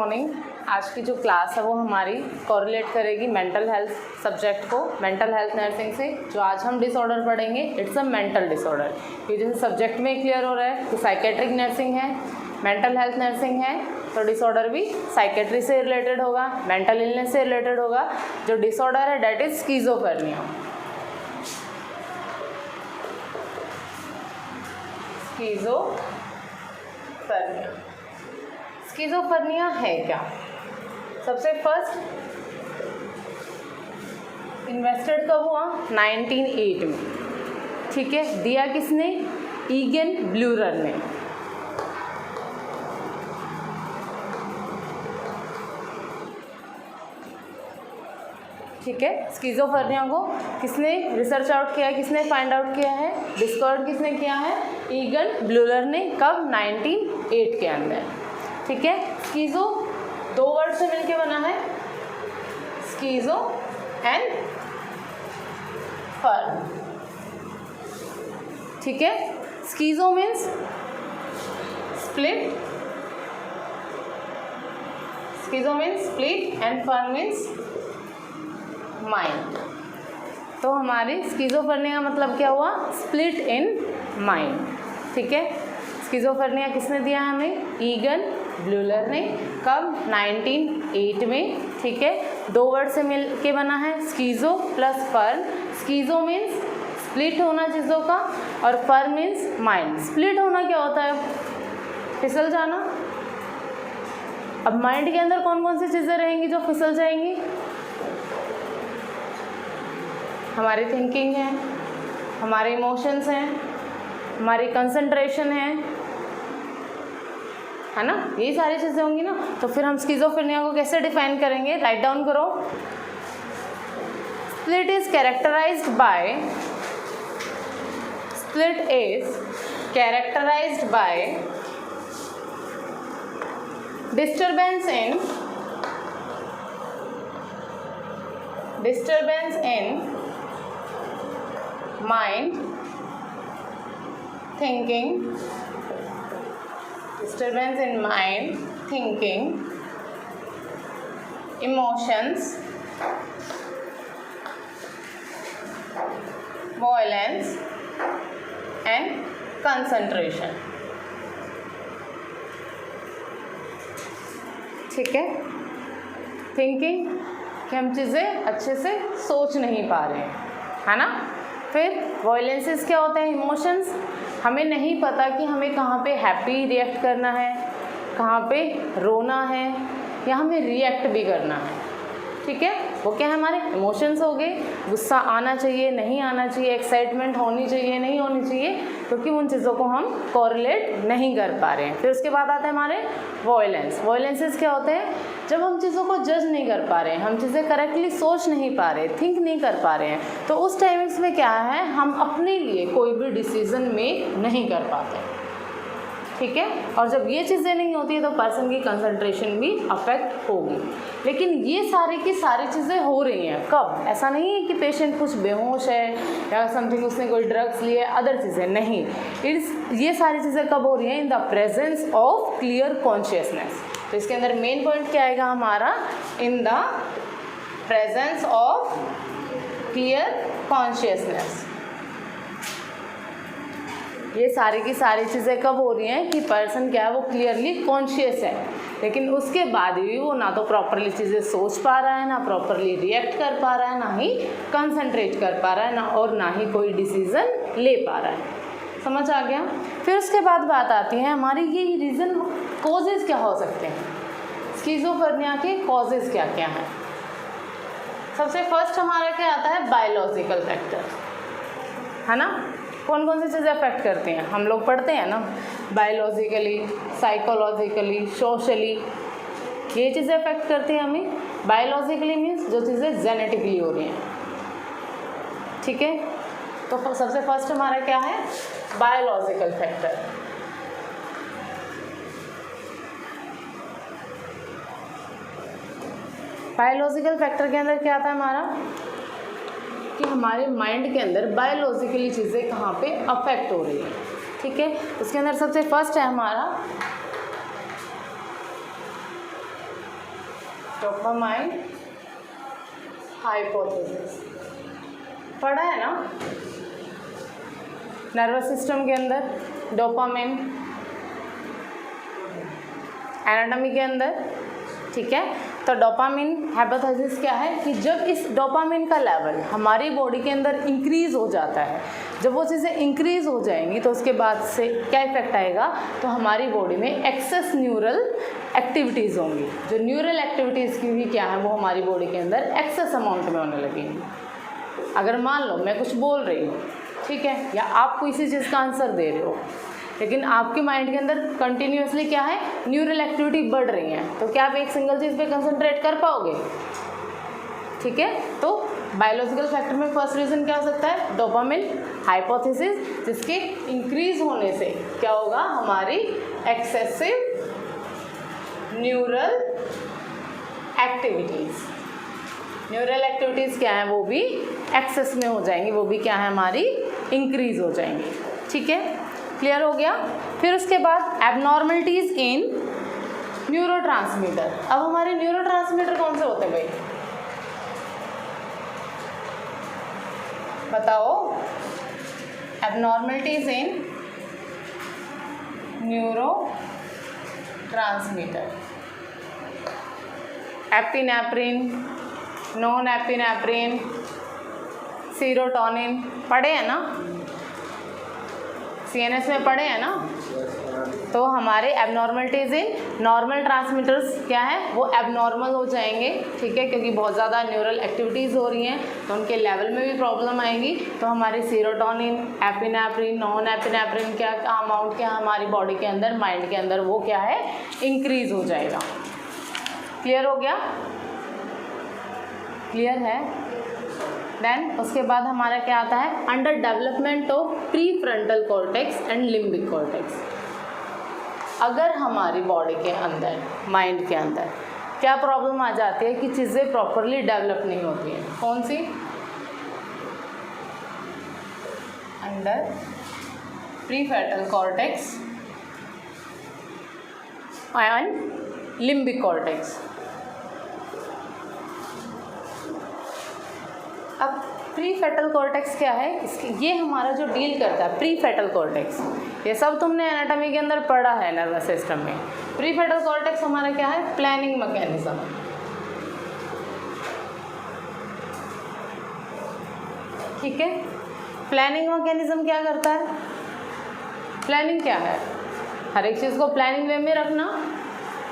Morning. आज की जो क्लास है वो हमारी कोरिलेट करेगी मेंटल हेल्थ सब्जेक्ट को, मेंटल हेल्थ नर्सिंग से। जो आज हम डिसऑर्डर पढ़ेंगे इट्स अ मेंटल डिसऑर्डर। ये जैसे सब्जेक्ट में क्लियर हो रहा है कि साइकेट्रिक नर्सिंग है, मेंटल हेल्थ नर्सिंग है, तो डिसऑर्डर भी साइकेट्री से रिलेटेड होगा, मेंटल इलनेस से रिलेटेड होगा। जो डिसऑर्डर है डेट इज स्किज़ोफ्रेनिया। स्किज़ोफ्रेनिया है क्या? सबसे फर्स्ट इन्वेस्टेड कब हुआ? 1908 में। ठीक है, दिया किसने? ईगन ब्लूरर ने। ठीक है, स्किज़ोफ्रेनिया को किसने रिसर्च आउट किया है, किसने फाइंड आउट किया है, डिस्कवर किसने किया है? ईगन ब्लूरर ने। कब? 1908 के अंदर। ठीक है, स्किज़ो दो वर्ड से मिलके बना है, स्किज़ो एंड फर्न। ठीक है, schizo means split, schizo means split and phren means mind. तो हमारी स्किज़ोफ्रेनिया का मतलब क्या हुआ? Split in mind. ठीक है, स्किज़ोफ्रेनिया किसने दिया हमें? ईगन ब्लूरर ने। कब? 1908 में। ठीक है, दो वर्ड से मिल के बना है, स्किज़ो प्लस फर्न। स्किज़ो मीन्स स्प्लिट होना चीज़ों का और फर्न मीन्स माइंड। स्प्लिट होना क्या होता है? फिसल जाना। अब माइंड के अंदर कौन कौन सी चीज़ें रहेंगी जो फिसल जाएंगी? हमारी थिंकिंग है, हमारे इमोशंस हैं, हमारी कंसंट्रेशन है ना, यही सारी चीज़ें होंगी ना। तो फिर हम स्किज़ोफ्रेनिया को कैसे डिफाइन करेंगे? राइट डाउन करो। Split is characterised by disturbance in mind, thinking, disturbance in mind, thinking, emotions, violence and concentration। ठीक है, थिंकिंग कि हम चीज़ें अच्छे से सोच नहीं पा रहे हैं, है ना। फिर वॉयलेंसेस क्या होते हैं? इमोशंस। हमें नहीं पता कि हमें कहाँ पे हैप्पी रिएक्ट करना है, कहाँ पे रोना है, या हमें रिएक्ट भी करना है। ठीक है, वो क्या है? हमारे इमोशंस हो गए। गुस्सा आना चाहिए, नहीं आना चाहिए, एक्साइटमेंट होनी चाहिए, नहीं होनी चाहिए, क्योंकि उन चीज़ों को हम कोरिलेट नहीं कर पा रहे हैं। फिर उसके बाद आते हैं हमारे वॉयलेंस। वॉयलेंसेस क्या होते हैं? जब हम चीज़ों को जज नहीं कर पा रहे हैं, हम चीज़ें करेक्टली सोच नहीं पा रहे, थिंक नहीं कर पा रहे हैं, तो उस टाइमिंग्स में क्या है? हम अपने लिए कोई भी डिसीज़न मेक नहीं कर पाते। ठीक है, और जब ये चीज़ें नहीं होती है तो पर्सन की कंसंट्रेशन भी अफेक्ट होगी। लेकिन ये सारी की सारी चीज़ें हो रही हैं कब? ऐसा नहीं है कि पेशेंट कुछ बेहोश है या समथिंग, उसने कोई ड्रग्स लिए, अदर चीज़ें नहीं। ये सारी चीज़ें कब हो रही हैं? In the presence of clear consciousness. तो इसके अंदर मेन पॉइंट क्या आएगा हमारा? In the presence of clear consciousness. ये सारी की सारी चीज़ें कब हो रही हैं कि पर्सन क्या है? वो क्लियरली कॉन्शियस है, लेकिन उसके बाद भी वो ना तो प्रॉपरली चीज़ें सोच पा रहा है, ना प्रॉपरली रिएक्ट कर पा रहा है, ना ही कंसंट्रेट कर पा रहा है, ना ही कोई डिसीज़न ले पा रहा है। समझ आ गया? फिर उसके बाद बात आती है हमारी, ये रीज़न कॉजेज़ क्या हो सकते हैं? स्किज़ोफ्रेनिया के कॉजेज़ क्या क्या हैं? सबसे फर्स्ट हमारा क्या आता है? बायोलॉजिकल फैक्टर, है ना। कौन कौन सी चीज़ें अफेक्ट करती हैं? हम लोग पढ़ते हैं ना, बायोलॉजिकली, साइकोलॉजिकली, सोशली, ये चीज़ें अफेक्ट करती हैं हमें। बायोलॉजिकली मीन्स जो चीज़ें जेनेटिकली हो रही हैं। ठीक है, तो सबसे फर्स्ट हमारा क्या है? Biological factor. बायोलॉजिकल फैक्टर के अंदर क्या आता है हमारा? कि हमारे माइंड के अंदर बायोलॉजिकली चीज़ें कहाँ पे अफेक्ट हो रही है। ठीक है, उसके अंदर सबसे फर्स्ट है हमारा डोपामाइन हाइपोथेसिस पढ़ा है ना नर्वस सिस्टम के अंदर डोपामाइन, एनाटॉमी के अंदर, ठीक है। तो डोपामाइन हाइपोथेसिस क्या है कि जब इस डोपामाइन का लेवल हमारी बॉडी के अंदर इंक्रीज़ हो जाता है, जब वो चीज़ें इंक्रीज़ हो जाएंगी तो उसके बाद से क्या इफेक्ट आएगा, तो हमारी बॉडी में एक्सेस न्यूरल एक्टिविटीज़ होंगी। जो न्यूरल एक्टिविटीज़ की भी क्या है वो हमारी बॉडी के अंदर एक्सेस अमाउंट में होने लगेंगी। अगर मान लो मैं कुछ बोल रही हूँ, ठीक है, या आप किसी चीज़ का आंसर दे रहे हो, लेकिन आपके माइंड के अंदर कंटिन्यूसली क्या है, न्यूरल एक्टिविटी बढ़ रही है, तो क्या आप एक सिंगल चीज़ पे कंसंट्रेट कर पाओगे, ठीक है। तो बायोलॉजिकल फैक्टर में फर्स्ट रीज़न क्या हो सकता है, डोपामाइन हाइपोथेसिस, जिसके इंक्रीज होने से क्या होगा, हमारी excessive neural activities, neural activities क्या है वो भी एक्सेस में हो जाएंगी, वो भी क्या है हमारी इंक्रीज हो जाएंगी, ठीक है। क्लियर हो गया। फिर उसके बाद एबनॉर्मलिटीज़ इन न्यूरोट्रांसमीटर। अब हमारे न्यूरोट्रांसमीटर कौन से होते हैं भाई, बताओ। Abnormalities in neurotransmitter, epinephrine, non epinephrine, serotonin, पढ़े हैं ना, CNS में पढ़े हैं ना। तो हमारे एबनॉर्मलिटीज़ इन नॉर्मल ट्रांसमीटर्स क्या है, वो एबनॉर्मल हो जाएंगे, ठीक है, क्योंकि बहुत ज़्यादा न्यूरल एक्टिविटीज़ हो रही हैं तो उनके लेवल में भी प्रॉब्लम आएगी। तो हमारे सीरोटोनिन, एपिनेफ्रिन, नॉन एपिनेफ्रिन क्या अमाउंट क्या हमारी बॉडी के अंदर, माइंड के अंदर वो क्या है, इंक्रीज हो जाएगा। क्लियर हो गया, क्लियर है। देन उसके बाद हमारा क्या आता है, under development of pre frontal cortex and limbic cortex. अगर हमारी बॉडी के अंदर, माइंड के अंदर क्या प्रॉब्लम आ जाती है कि चीज़ें प्रॉपरली डेवलप नहीं होती हैं, कौन सी, under prefrontal cortex and limbic cortex. अब प्री फेटल कॉर्टेक्स क्या है, इसके ये हमारा जो डील करता है प्री फेटल कॉर्टेक्स, ये सब तुमने एनाटॉमी के अंदर पढ़ा है नर्वस सिस्टम में। प्री फेटल कॉर्टेक्स हमारा क्या है, प्लानिंग मैकेनिज्म, ठीक है। प्लानिंग मैकेनिज्म क्या करता है, प्लानिंग क्या है, हर एक चीज़ को प्लानिंग वे में रखना।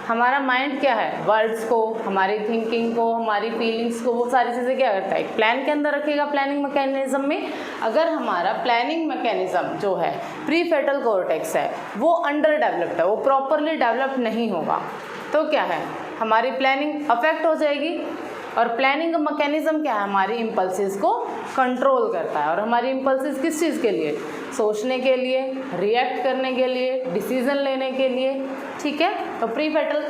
हमारा माइंड क्या है, वर्ड्स को, हमारी थिंकिंग को, हमारी फीलिंग्स को, वो सारी चीज़ें क्या करता है, प्लान के अंदर रखेगा प्लानिंग मैकेनिज्म में। अगर हमारा प्लानिंग मैकेनिज्म जो है प्री फेटल कॉर्टेक्स है वो अंडर डेवलप्ड है, वो प्रॉपरली डेवलप नहीं होगा, तो क्या है, हमारी प्लानिंग अफेक्ट हो जाएगी। और प्लानिंग मैकेनिज्म क्या है, हमारी इम्पल्सेस को कंट्रोल करता है। और हमारी इम्पल्सेस किस चीज़ के लिए, सोचने के लिए, रिएक्ट करने के लिए, डिसीजन लेने के लिए, ठीक है। तो प्री फेटल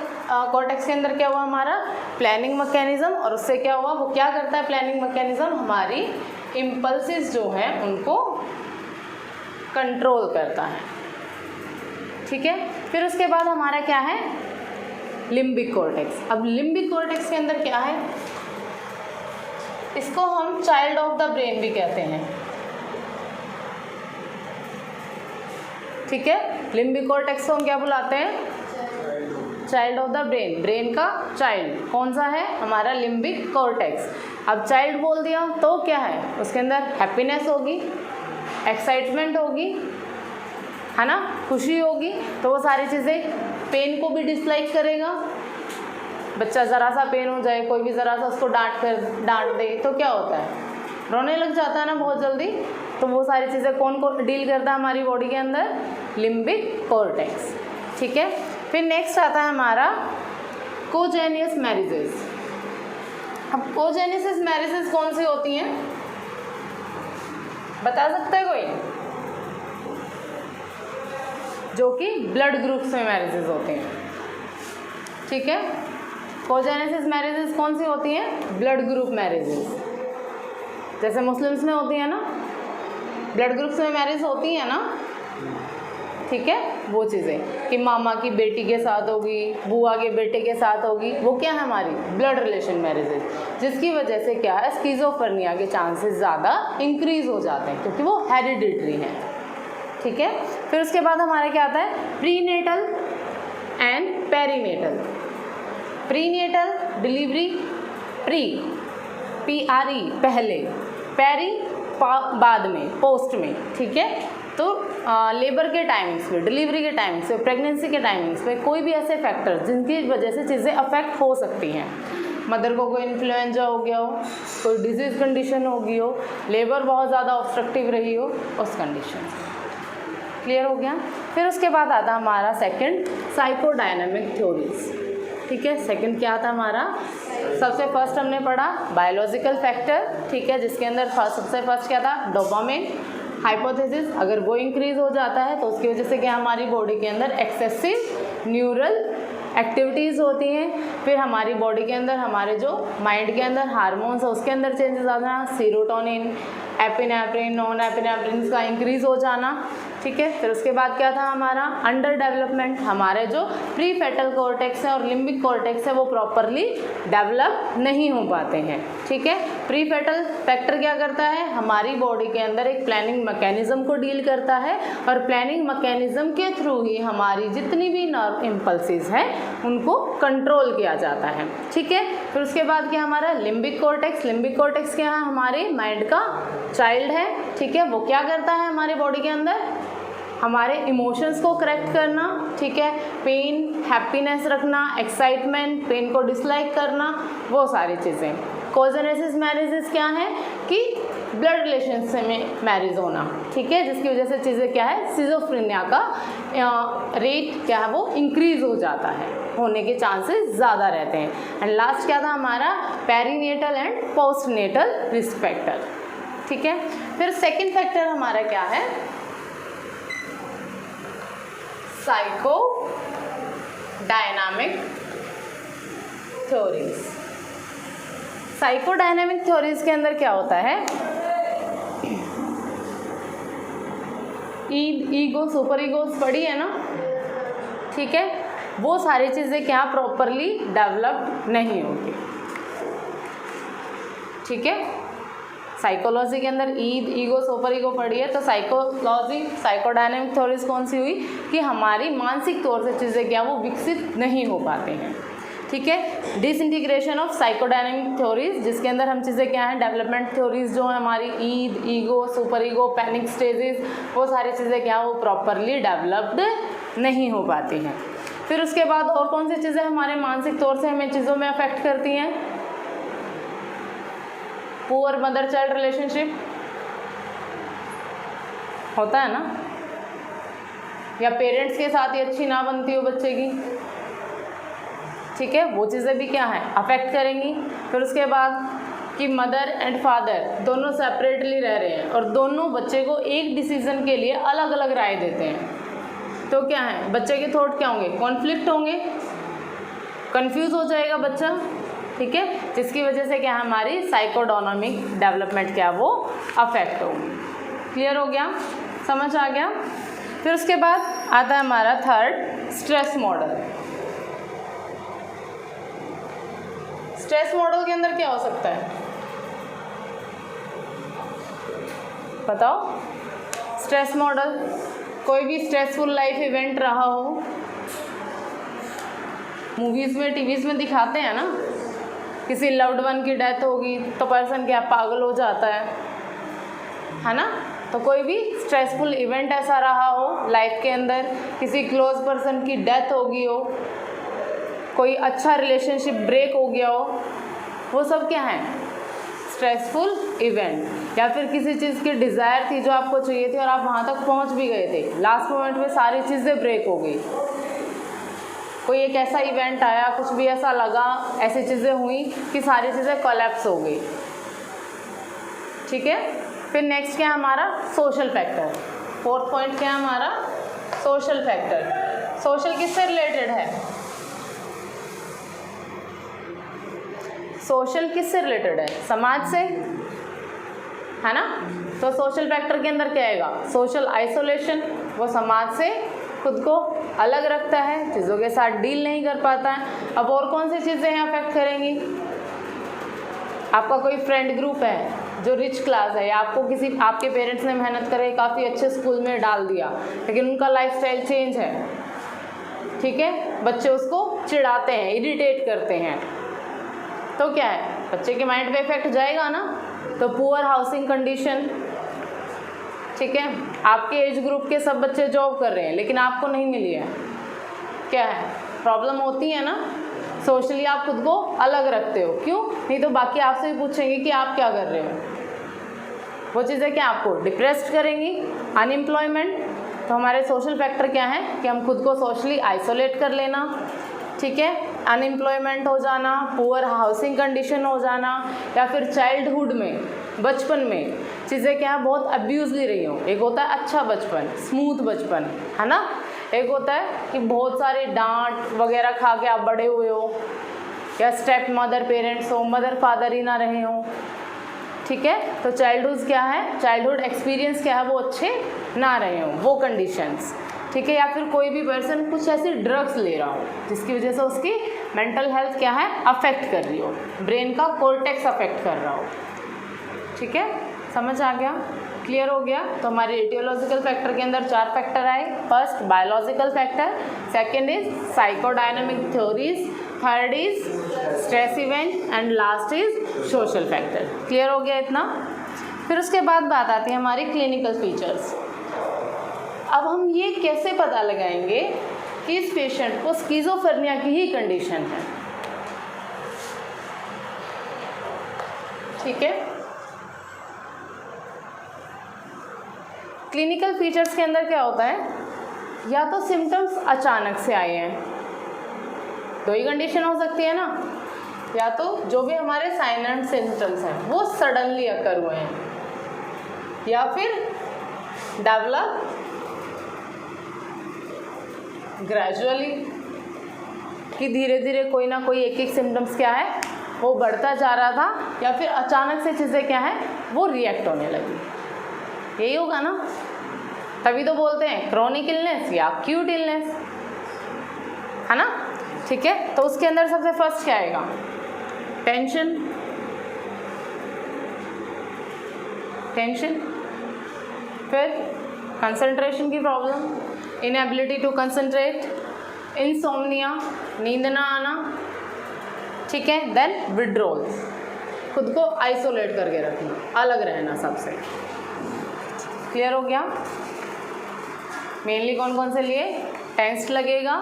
कॉर्टेक्स के अंदर क्या हुआ, हमारा प्लानिंग मैकेनिज्म, और उससे क्या हुआ, वो क्या करता है प्लानिंग मैकेनिज्म, हमारी इम्पल्सेस जो हैं उनको कंट्रोल करता है, ठीक है। फिर उसके बाद हमारा क्या है, लिम्बिक कॉर्टेक्स। अब लिम्बिक कॉर्टेक्स के अंदर क्या है, इसको हम चाइल्ड ऑफ द ब्रेन भी कहते हैं, ठीक है। लिम्बिक कॉर्टेक्स को हम क्या बुलाते हैं, child of the brain, brain का चाइल्ड कौन सा है, हमारा लिम्बिक कॉर्टेक्स। अब चाइल्ड बोल दिया तो क्या है, उसके अंदर हैप्पीनेस होगी, एक्साइटमेंट होगी, है ना, खुशी होगी, तो वो सारी चीज़ें, पेन को भी डिसलाइक करेगा। बच्चा ज़रा सा पेन हो जाए, कोई भी ज़रा सा उसको डांट दे तो क्या होता है, रोने लग जाता है ना बहुत जल्दी। तो वो सारी चीज़ें कौन को डील करता है हमारी बॉडी के अंदर, लिम्बिक कॉर्टेक्स, ठीक है। फिर नेक्स्ट आता है हमारा कोजेनियस मैरिजेस। अब कोजेनियस मैरिजेस कौन सी होती हैं, बता सकता है कोई, जो कि ब्लड ग्रुप्स में मैरिजेस होते हैं, ठीक है। कोजेनेसिस मैरिजेस कौन सी होती हैं, ब्लड ग्रुप मैरिजेस, जैसे मुस्लिम्स में होती है ना, ब्लड ग्रुप्स में मैरिज होती है ना, ठीक है, वो चीज़ें कि मामा की बेटी के साथ होगी, बुआ के बेटे के साथ होगी, वो क्या है हमारी ब्लड रिलेशन मैरिजेज, जिसकी वजह से क्या है स्किज़ोफ्रेनिया के चांसेस ज़्यादा इंक्रीज हो जाते हैं क्योंकि वो हेरिडिटरी हैं, ठीक है। फिर उसके बाद हमारा क्या आता है prenatal and perinatal. Prenatal delivery, pre PRE पहले, पेरी बाद में, पोस्ट में, ठीक है। तो लेबर के टाइमिंग्स पे, डिलीवरी के टाइमिंग्स पे, प्रेगनेंसी के टाइमिंग्स पे कोई भी ऐसे फैक्टर जिनकी वजह से चीज़ें अफेक्ट हो सकती हैं, मदर को कोई इन्फ्लुएंजा हो गया हो, कोई डिजीज़ कंडीशन हो गई हो, लेबर बहुत ज़्यादा ऑब्स्ट्रक्टिव रही हो, उस कंडीशन से। क्लियर हो गया। फिर उसके बाद आता हमारा सेकंड साइकोडायनामिक थ्योरीज, ठीक है। सेकंड क्या था हमारा, सबसे फर्स्ट हमने पढ़ा बायोलॉजिकल फैक्टर, ठीक है, जिसके अंदर सबसे फर्स्ट क्या था डोपामिन हाइपोथेसिस, अगर वो इंक्रीज हो जाता है तो उसकी वजह से क्या हमारी बॉडी के अंदर एक्सेसिव न्यूरल एक्टिविटीज़ होती हैं। फिर हमारी बॉडी के अंदर हमारे जो माइंड के अंदर हार्मोन्स है उसके अंदर चेंजेस आ जाना, सीरोटोनिन, एपिनेफ्रिन, नॉन एपिनेफ्रिन का इंक्रीज हो जाना, ठीक है। फिर उसके बाद क्या था हमारा अंडर डेवलपमेंट, हमारे जो प्री फेटल कॉर्टेक्स है और लिम्बिक कॉर्टेक्स है वो प्रॉपरली डेवलप नहीं हो पाते हैं, ठीक है। प्री फेटल फैक्टर क्या करता है, हमारी बॉडी के अंदर एक प्लानिंग मैकेनिज्म को डील करता है और प्लानिंग मैकेनिज्म के थ्रू ही हमारी जितनी भी नर्व इम्पल्सेस हैं उनको कंट्रोल किया जाता है, ठीक है। फिर उसके बाद क्या हमारा लिम्बिक कॉर्टेक्स, लिम्बिक कॉर्टेक्स क्या है हमारे माइंड का चाइल्ड है, ठीक है। वो क्या करता है हमारे बॉडी के अंदर हमारे इमोशंस को करेक्ट करना, ठीक है, पेन हैप्पीनेस रखना, एक्साइटमेंट, पेन को डिसलाइक करना, वो सारी चीज़ें। कॉजेनेसिस मैरिजेस क्या है कि ब्लड रिलेशन से में मैरिज होना, ठीक है, जिसकी वजह से चीज़ें क्या है सिजोफ्रेनिया का रेट क्या है वो इंक्रीज हो जाता है, होने के चांसेस ज़्यादा रहते हैं। एंड लास्ट क्या था हमारा perinatal and postnatal risk factor, ठीक है। फिर सेकंड फैक्टर हमारा क्या है psycho dynamic theories. Psycho dynamic theories के अंदर क्या होता है ईगो सुपर ईगोस पढ़ी है ना, ठीक है, वो सारी चीज़ें क्या प्रॉपरली डेवलप्ड नहीं होती, ठीक है। साइकोलॉजी के अंदर ईगो सुपर ईगो पढ़ी है, तो साइकोलॉजी साइकोडायनामिक थ्योरीज कौन सी हुई कि हमारी मानसिक तौर से चीज़ें क्या वो विकसित नहीं हो पाते हैं, ठीक है। डिसइंटीग्रेशन ऑफ साइकोडायनामिक थ्योरीज, जिसके अंदर हम चीज़ें क्या हैं डेवलपमेंट थ्योरीज जो है हमारी ego super ego panic stages, वो सारी चीज़ें क्या वो प्रॉपरली डेवलप्ड नहीं हो पाती हैं। फिर उसके बाद और कौन सी चीज़ें हमारे मानसिक तौर से हमें चीज़ों में अफेक्ट करती हैं, पुअर मदर चाइल्ड रिलेशनशिप होता है ना, या पेरेंट्स के साथ ही अच्छी ना बनती हो बच्चे की, ठीक है, वो चीज़ें भी क्या है अफेक्ट करेंगी। फिर उसके बाद कि मदर एंड फादर दोनों सेपरेटली रह रहे हैं और दोनों बच्चे को एक डिसीजन के लिए अलग अलग राय देते हैं, तो क्या है बच्चे के थॉट क्या होंगे कॉन्फ्लिक्ट होंगे, कंफ्यूज हो जाएगा बच्चा, ठीक है, जिसकी वजह से क्या हमारी साइकोडायनामिक डेवलपमेंट क्या वो अफेक्ट होगी। क्लियर हो गया, समझ आ गया। फिर उसके बाद आता है हमारा third stress model. Stress model के अंदर क्या हो सकता है बताओ। स्ट्रेस मॉडल कोई भी स्ट्रेसफुल लाइफ इवेंट रहा हो, मूवीज़ में टीवीज़ में दिखाते हैं ना, किसी लव्ड वन की डेथ होगी तो पर्सन क्या पागल हो जाता है ना। तो कोई भी स्ट्रेसफुल इवेंट ऐसा रहा हो लाइफ के अंदर, किसी क्लोज पर्सन की डेथ हो गई हो, कोई अच्छा रिलेशनशिप ब्रेक हो गया हो, वो सब क्या है स्ट्रेसफुल इवेंट। या फिर किसी चीज़ की डिज़ायर थी जो आपको चाहिए थी और आप वहाँ तक पहुँच भी गए थे, लास्ट मोमेंट में सारी चीज़ें ब्रेक हो गई, कोई एक ऐसा इवेंट आया, कुछ भी ऐसा लगा, ऐसी चीज़ें हुई कि सारी चीज़ें कोलैप्स हो गई, ठीक है। फिर नेक्स्ट क्या है हमारा सोशल फैक्टर। फोर्थ पॉइंट क्या है हमारा सोशल फैक्टर। सोशल किससे रिलेटेड है, सोशल किससे रिलेटेड है समाज से, है ना। तो सोशल फैक्टर के अंदर क्या आएगा सोशल आइसोलेशन, वो समाज से खुद को अलग रखता है, चीज़ों के साथ डील नहीं कर पाता है। अब और कौन सी चीज़ें हैं अफेक्ट करेंगी? आपका कोई फ्रेंड ग्रुप है जो रिच क्लास है, या आपके पेरेंट्स ने मेहनत करके काफ़ी अच्छे स्कूल में डाल दिया, लेकिन उनका लाइफस्टाइल चेंज है, ठीक है, बच्चे उसको चिढ़ाते हैं, इरिटेट करते हैं, तो क्या है, बच्चे के माइंड पे इफेक्ट जाएगा ना। तो पुअर हाउसिंग कंडीशन, ठीक है, आपके एज ग्रुप के सब बच्चे जॉब कर रहे हैं लेकिन आपको नहीं मिली है, क्या है, प्रॉब्लम होती है ना। सोशली आप खुद को अलग रखते हो, क्यों? नहीं तो बाकी आपसे भी पूछेंगे कि आप क्या कर रहे हो। वो चीज़ें क्या आपको डिप्रेस्ड करेंगी। अनएम्प्लॉयमेंट, तो हमारे सोशल फैक्टर क्या है कि हम खुद को सोशली आइसोलेट कर लेना, ठीक है, अनएम्प्लॉयमेंट हो जाना, पुअर हाउसिंग कंडीशन हो जाना, या फिर चाइल्डहुड में, बचपन में चीज़ें क्या है बहुत अब्यूजली रही हो। एक होता है अच्छा बचपन, स्मूथ बचपन, है ना, एक होता है कि बहुत सारे डांट वगैरह खा के आप बड़े हुए हो, या स्टेप मदर पेरेंट्स हो, मदर फादर ही ना रहे हो, ठीक है। तो चाइल्डहुड क्या है, चाइल्डहुड एक्सपीरियंस क्या है, वो अच्छे ना रहे हो, वो कंडीशंस, ठीक है। या फिर कोई भी पर्सन कुछ ऐसी ड्रग्स ले रहा हो जिसकी वजह से उसकी मेंटल हेल्थ क्या है अफेक्ट कर रही हो, ब्रेन का कॉर्टेक्स अफेक्ट कर रहा हो, ठीक है, समझ आ गया, क्लियर हो गया। तो हमारे एटियोलॉजिकल फैक्टर के अंदर 4 फैक्टर आए। First biological factor, second is psychodynamic theories, third is stress event, and last is social factor. Clear हो गया इतना। फिर उसके बाद बात आती है हमारी क्लिनिकल फीचर्स। अब हम ये कैसे पता लगाएंगे कि इस पेशेंट को स्किज़ोफ्रेनिया की ही कंडीशन है, ठीक है। क्लिनिकल फीचर्स के अंदर क्या होता है, या तो सिम्टम्स अचानक से आए हैं, दो ही कंडीशन हो सकती है ना, या तो जो भी हमारे साइन एंड सिम्टम्स हैं वो सडनली अकर हुए हैं, या फिर डेवलप ग्रेजुअली, कि धीरे धीरे कोई ना कोई एक एक सिम्टम्स क्या है वो बढ़ता जा रहा था, या फिर अचानक से चीज़ें क्या है वो रिएक्ट होने लगी। यही होगा ना, तभी तो बोलते हैं क्रोनिक इलनेस या एक्यूट इलनेस, है ना, ठीक है। तो उसके अंदर सबसे फर्स्ट क्या आएगा, टेंशन, फिर कंसंट्रेशन की problem, inability to concentrate, insomnia, नींद ना आना, ठीक है, देन विड्रॉल, खुद को आइसोलेट करके रखना, अलग रहना सबसे। क्लियर हो गया। मेनली कौन कौन से लिए, टेंस लगेगा,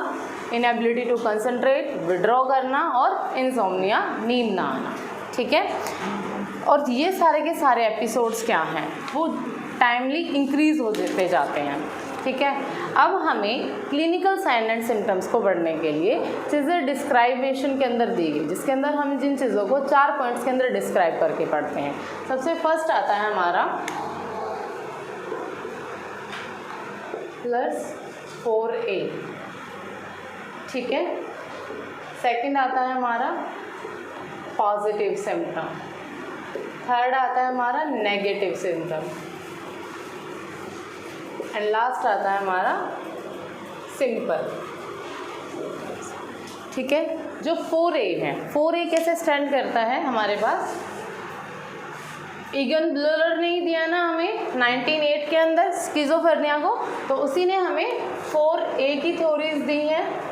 इनएबिलिटी टू कंसंट्रेट, विड्रॉ करना, और इंसोम्निया, नींद ना आना, ठीक है। और ये सारे के सारे एपिसोड्स क्या हैं वो टाइमली इंक्रीज होते जाते हैं, ठीक है। अब हमें क्लिनिकल साइन एंड सिम्टम्स को बढ़ने के लिए चीज़ें डिस्क्राइबेशन के अंदर दी गई, जिसके अंदर हम जिन चीज़ों को 4 पॉइंट्स के अंदर डिस्क्राइब करके पढ़ते हैं। सबसे फर्स्ट आता है हमारा +4A, ठीक है। सेकंड आता है हमारा पॉजिटिव सिम्टम, थर्ड आता है हमारा नेगेटिव सिम्टम, एंड लास्ट आता है हमारा सिंपल, ठीक है। जो 4A है, 4A कैसे स्टैंड करता है हमारे पास, ईगन ब्लर नहीं दिया ना हमें 1908 के अंदर स्किज़ोफ्रेनिया को, तो उसी ने हमें 4A की थ्योरीज दी हैं।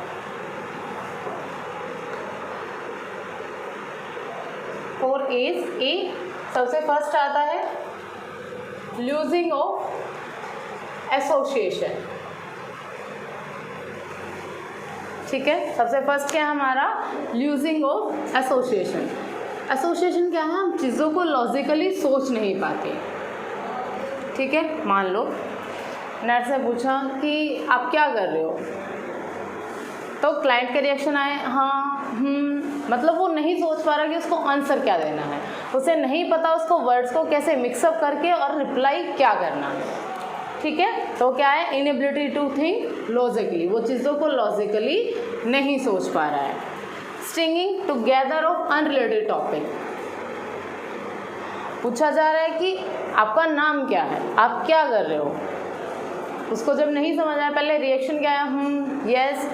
A सबसे फर्स्ट आता है लूजिंग ऑफ एसोसिएशन, ठीक है। सबसे फर्स्ट क्या है हमारा लूजिंग ऑफ एसोसिएशन। एसोसिएशन क्या है, हम चीज़ों को लॉजिकली सोच नहीं पाते, ठीक है। मान लो नर्स ने पूछा कि आप क्या कर रहे हो, तो क्लाइंट के रिएक्शन आए हाँ मतलब वो नहीं सोच पा रहा कि उसको आंसर क्या देना है, उसे नहीं पता उसको वर्ड्स को कैसे मिक्सअप करके और रिप्लाई क्या करना है, ठीक है। तो क्या है, इनएबिलिटी टू थिंक लॉजिकली, वो चीज़ों को लॉजिकली नहीं सोच पा रहा है। Stringing together of unrelated topic, पूछा जा रहा है कि आपका नाम क्या है, आप क्या कर रहे हो, उसको जब नहीं समझ आया, पहले रिएक्शन क्या है, यस,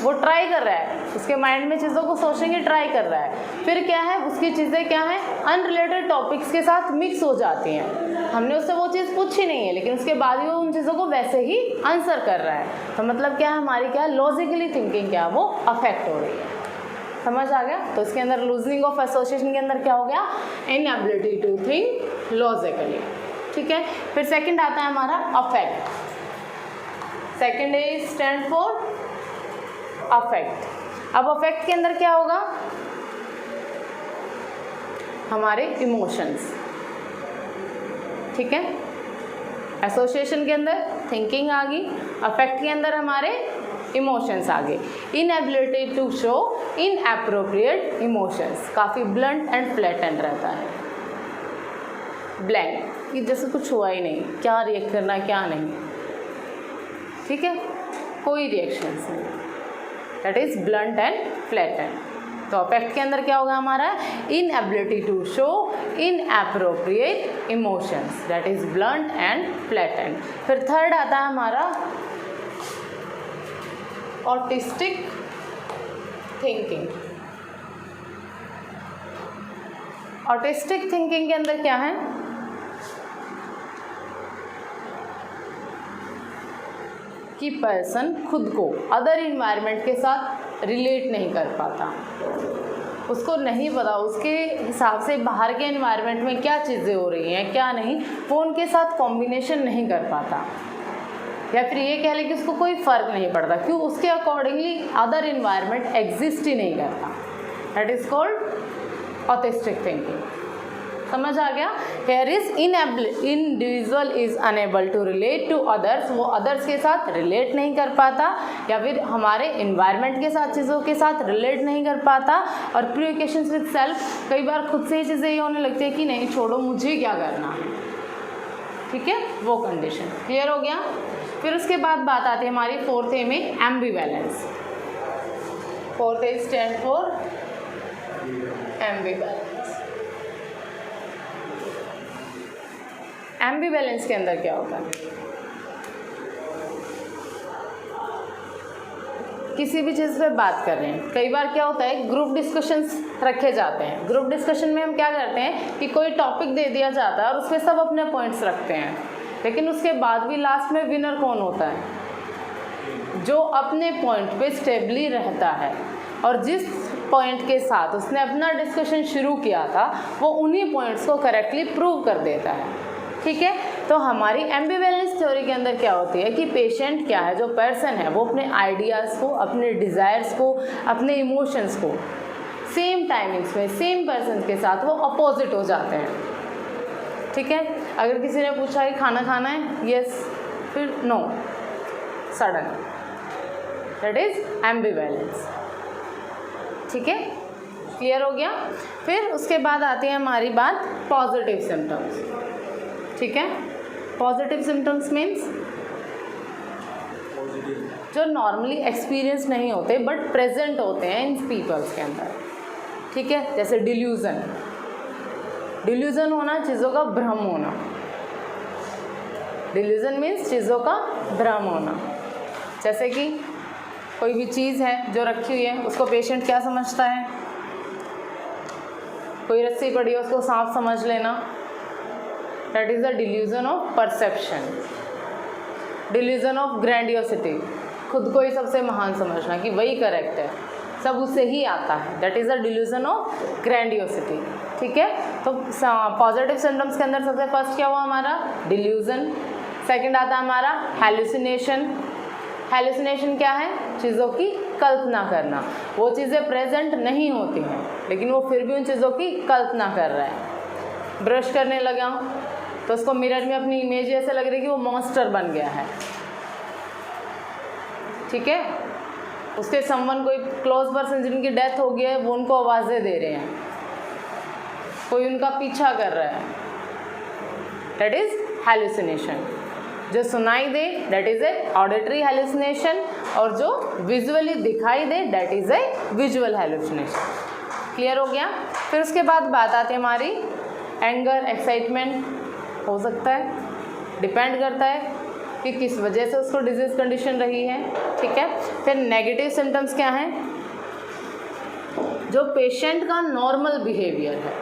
वो ट्राई कर रहा है, उसके माइंड में चीज़ों को सोचने की ट्राई कर रहा है। फिर क्या है, उसकी चीज़ें क्या है, अनरिलेटेड टॉपिक्स के साथ मिक्स हो जाती हैं। हमने उससे वो चीज़ पूछी नहीं है, लेकिन उसके बाद भी वो उन चीज़ों को वैसे ही आंसर कर रहा है। तो मतलब क्या है, हमारी क्या लॉजिकली थिंकिंग क्या है, वो अफेक्ट हो रही है। समझ आ गया? तो इसके अंदर लूजनिंग ऑफ एसोसिएशन के अंदर क्या हो गया, इनएबिलिटी टू थिंक लॉजिकली। ठीक है, फिर सेकंड आता है हमारा affect. Second is stand for affect. अब अफेक्ट के अंदर क्या होगा, हमारे इमोशंस। ठीक है, एसोसिएशन के अंदर थिंकिंग आ गई, अफेक्ट के अंदर हमारे इमोशंस आ गए। Inability to show inappropriate emotions, काफ़ी ब्लंट एंड फ्लैटेंड रहता है, ब्लैंक, कि जैसे कुछ हुआ ही नहीं, क्या रिएक्ट करना क्या नहीं। ठीक है, कोई रिएक्शंस नहीं, that is blunt and flattened. तो अफेक्ट के अंदर क्या होगा हमारा, inability to show inappropriate emotions, that is blunt and flattened. फिर थर्ड आता है हमारा ऑटिस्टिक थिंकिंग। ऑटिस्टिक थिंकिंग के अंदर क्या है, कि पर्सन खुद को अदर इन्वायरमेंट के साथ रिलेट नहीं कर पाता, उसको नहीं पता उसके हिसाब से बाहर के इन्वायरमेंट में क्या चीज़ें हो रही हैं क्या नहीं, वो उनके साथ कॉम्बिनेशन नहीं कर पाता, या फिर ये कह लें कि उसको कोई फ़र्क नहीं पड़ता, क्यों, उसके अकॉर्डिंगली अदर इन्वायरमेंट एग्जिस्ट ही नहीं करता। That is called autistic thinking. समझ आ गया? Here is individual is unable to relate to others, वो अदर्स के साथ रिलेट नहीं कर पाता, या फिर हमारे इन्वायरमेंट के साथ चीज़ों के साथ रिलेट नहीं कर पाता, और प्रीओकेशंस विद सेल्फ, कई बार खुद से ही चीज़ें ये होने लगती है कि नहीं छोड़ो मुझे क्या करना है। ठीक है, वो कंडीशन क्लियर हो गया। फिर उसके बाद बात आती है हमारी फोर्थ ए में, ambivalence. Fourth A stand for ambivalence. Ambivalence के अंदर क्या होता है, किसी भी चीज़ पे बात कर रहे हैं, कई बार क्या होता है ग्रुप डिस्कशंस रखे जाते हैं। ग्रुप डिस्कशन में हम क्या करते हैं कि कोई टॉपिक दे दिया जाता है और उस पर सब अपने पॉइंट्स रखते हैं, लेकिन उसके बाद भी लास्ट में विनर कौन होता है, जो अपने पॉइंट पे स्टेबली रहता है और जिस पॉइंट के साथ उसने अपना डिस्कशन शुरू किया था वो उन्हीं पॉइंट्स को करेक्टली प्रूव कर देता है। ठीक है, तो हमारी एम्बिवैलेंस थ्योरी के अंदर क्या होती है कि पेशेंट क्या है, जो पर्सन है वो अपने आइडियाज़ को, अपने डिज़ायर्स को, अपने इमोशंस को सेम टाइमिंग्स में सेम पर्सन के साथ वो अपोजिट हो जाते हैं। ठीक है, अगर किसी ने पूछा कि खाना खाना है, यस, फिर नो, सडन, दैट इज एम्बिवैलेंस। ठीक है, क्लियर हो गया। फिर उसके बाद आती है हमारी बात पॉजिटिव सिम्टम्स। ठीक है, पॉजिटिव सिम्टम्स मीन्स जो नॉर्मली एक्सपीरियंस नहीं होते बट प्रेजेंट होते हैं इन पीपल्स के अंदर। ठीक है, जैसे डिल्यूजन, डिल्यूजन होना, चीज़ों का भ्रम होना। डिल्यूजन मीन्स चीज़ों का भ्रम होना। जैसे कि कोई भी चीज़ है जो रखी हुई है, उसको पेशेंट क्या समझता है, कोई रस्सी पड़ी है उसको सांप समझ लेना, that is the delusion of perception. Delusion of grandiosity, खुद को ही सबसे महान समझना कि वही करेक्ट है, सब उससे ही आता है, that is the delusion of grandiosity. ठीक है, तो पॉजिटिव सिम्टम्स के अंदर सबसे फर्स्ट क्या हुआ हमारा, डिल्यूजन। सेकंड आता है हमारा हैलुसिनेशन। हैलुसिनेशन क्या है, चीज़ों की कल्पना करना, वो चीज़ें प्रेजेंट नहीं होती हैं लेकिन वो फिर भी उन चीज़ों की कल्पना कर रहा है। ब्रश करने लगा तो उसको मिरर में अपनी इमेज ऐसे लग रही है कि वो मॉन्स्टर बन गया है। ठीक है, उसके समवन कोई क्लोज पर्सन जिनकी डेथ हो गई है वो उनको आवाज़ें दे रहे हैं, कोई उनका पीछा कर रहा है, दैट इज़ हैलुसिनेशन। जो सुनाई दे that is a auditory hallucination, और जो विजुअली दिखाई दे that is a visual hallucination. Clear हो गया। फिर उसके बाद बात आती है हमारी एंगर, एक्साइटमेंट हो सकता है, डिपेंड करता है कि किस वजह से उसको डिजीज कंडीशन रही है, ठीक है। फिर नेगेटिव सिम्टम्स क्या हैं, जो पेशेंट का नॉर्मल बिहेवियर है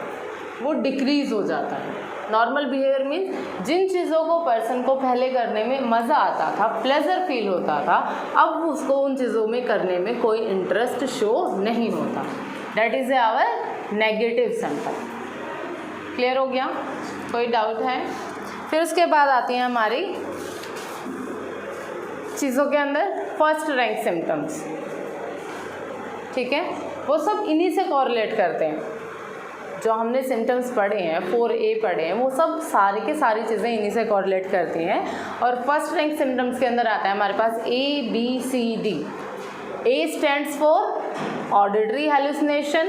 वो डिक्रीज हो जाता है। नॉर्मल बिहेवियर मीन्स जिन चीज़ों को पर्सन को पहले करने में मज़ा आता था, प्लेजर फील होता था, अब उसको उन चीज़ों में करने में कोई इंटरेस्ट शो नहीं होता। That is our negative symptom. Clear हो गया? कोई डाउट है? फिर उसके बाद आती हैं हमारी चीज़ों के अंदर फर्स्ट रैंक सिम्टम्स, ठीक है। वो सब इन्हीं से कोरिलेट करते हैं। जो हमने सिम्टम्स पढ़े हैं, 4A पढ़े हैं, वो सब सारी के सारी चीज़ें इन्हीं से कोरिलेट करती हैं। और फर्स्ट रैंक सिम्टम्स के अंदर आता है हमारे पास ABCD। A stands for auditory hallucination,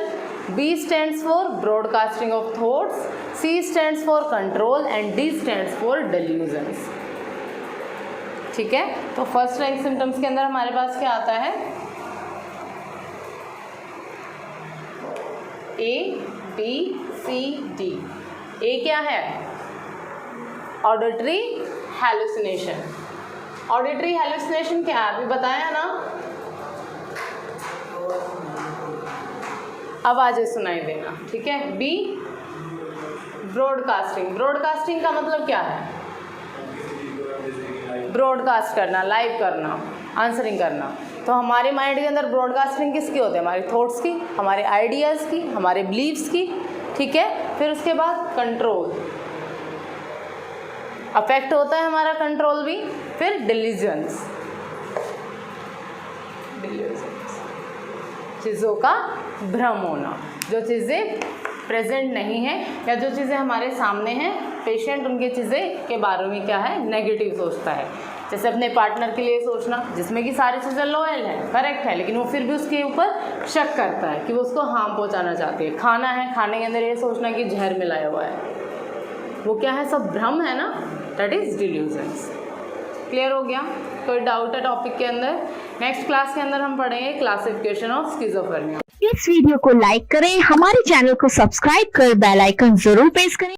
B stands for broadcasting of thoughts, C stands for control and D stands for delusions, ठीक है। तो फर्स्ट रैंक सिम्टम्स के अंदर हमारे पास क्या आता है, ABCD। A क्या है, ऑडिटरी हेलुसिनेशन। ऑडिटरी हेलुसिनेशन क्या है, अभी बताया ना, आवाज़ें सुनाई देना, ठीक है। B broadcasting. ब्रॉडकास्टिंग का मतलब क्या है, ब्रॉडकास्ट करना, लाइव करना, आंसरिंग करना। तो हमारे माइंड के अंदर ब्रॉडकास्टिंग किसकी होती है, हमारी थॉट्स की, हमारे आइडियाज़ की, हमारे बिलीव्स की, ठीक है। फिर उसके बाद कंट्रोल, अफेक्ट होता है हमारा कंट्रोल भी। फिर डिलीजेंस, चीज़ों का भ्रम होना, जो चीज़ें प्रेजेंट नहीं है या जो चीज़ें हमारे सामने हैं, पेशेंट उनकी चीज़ें के बारे में क्या है, नेगेटिव सोचता है। जैसे अपने पार्टनर के लिए सोचना, जिसमें कि सारी चीज़ें लॉयल है, करेक्ट है, लेकिन वो फिर भी उसके ऊपर शक करता है कि वो उसको हार्म पहुंचाना चाहती है। खाना है, खाने के अंदर ये सोचना कि जहर मिलाया हुआ है, वो क्या है, सब भ्रम है ना, दैट इज़ डिल्यूजन्स। क्लियर हो गया? कोई डाउट है टॉपिक के अंदर? नेक्स्ट क्लास के अंदर हम पढ़ेंगे क्लासिफिकेशन ऑफ स्किज़ोफ्रेनिया। इस वीडियो को लाइक करें, हमारे चैनल को सब्सक्राइब कर बेल आइकन जरूर प्रेस करें।